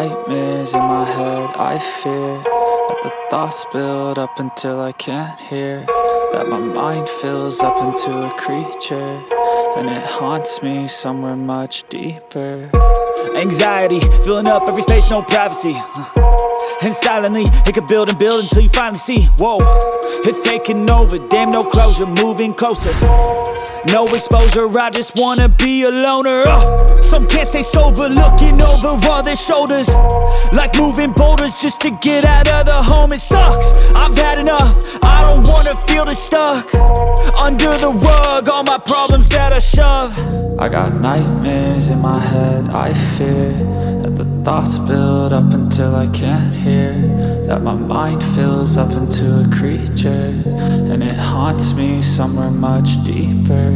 nightmares in my head, I fear that the thoughts build up until I can't hear, that my mind fills up into a creature, and it haunts me somewhere much deeper. Anxiety, filling up every space, no privacy. And silently, it could build and build until you finally see, whoa, it's taking over, damn no closure, moving closer. No exposure, I just wanna be a loner. Some can't stay sober, looking over all their shoulders, like moving boulders just to get out of the home. It sucks, I've had enough, I don't wanna feel the stuck under the rug, all my problems that I shove. I got nightmares in my head, I fear that the thoughts build up until I can't hear, that my mind fills up into a creature, and it haunts me somewhere much deeper.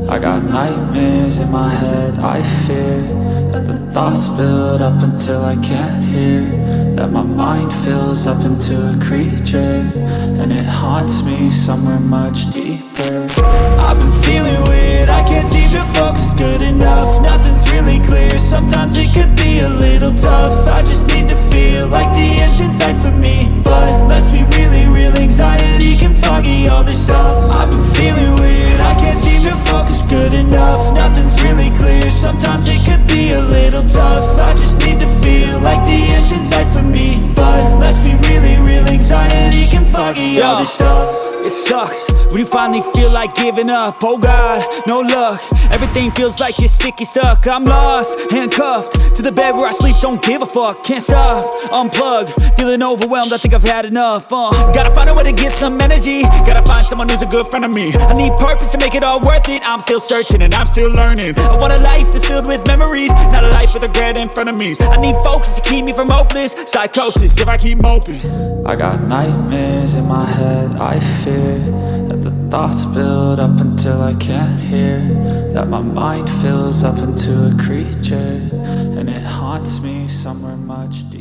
I got nightmares in my head, I fear that the thoughts build up until I can't hear, that my mind fills up into a creature, and it haunts me somewhere much deeper. I've been feeling weird, I can't seem to focus good enough, nothing's really clear, sometimes it could be a little tough, I just need to feel like the end's in sight for me, but let's be really real, anxiety can foggy all this stuff. I've been feeling weird, I can't seem to focus good enough, nothing's really clear, sometimes it could be a little tough, I just need to feel like the end's in sight for me, but let's be really real, anxiety can foggy all this stuff. It sucks when you finally feel like giving up. Oh God, no luck. Everything feels like you're sticky stuck. I'm lost, handcuffed to the bed where I sleep. Don't give a fuck, can't stop. Unplug, feeling overwhelmed. I think I've had enough. Gotta find a way to get some energy. Gotta find someone who's a good friend of me. I need purpose to make it all worth it. I'm still searching and I'm still learning. I want a life that's filled with memories, not a life with regret in front of me. I need focus to keep me from hopeless psychosis if I keep moping. I got nightmares in my head, I fear that the thoughts build up until I can't hear, that my mind fills up into a creature, and it haunts me somewhere much deeper.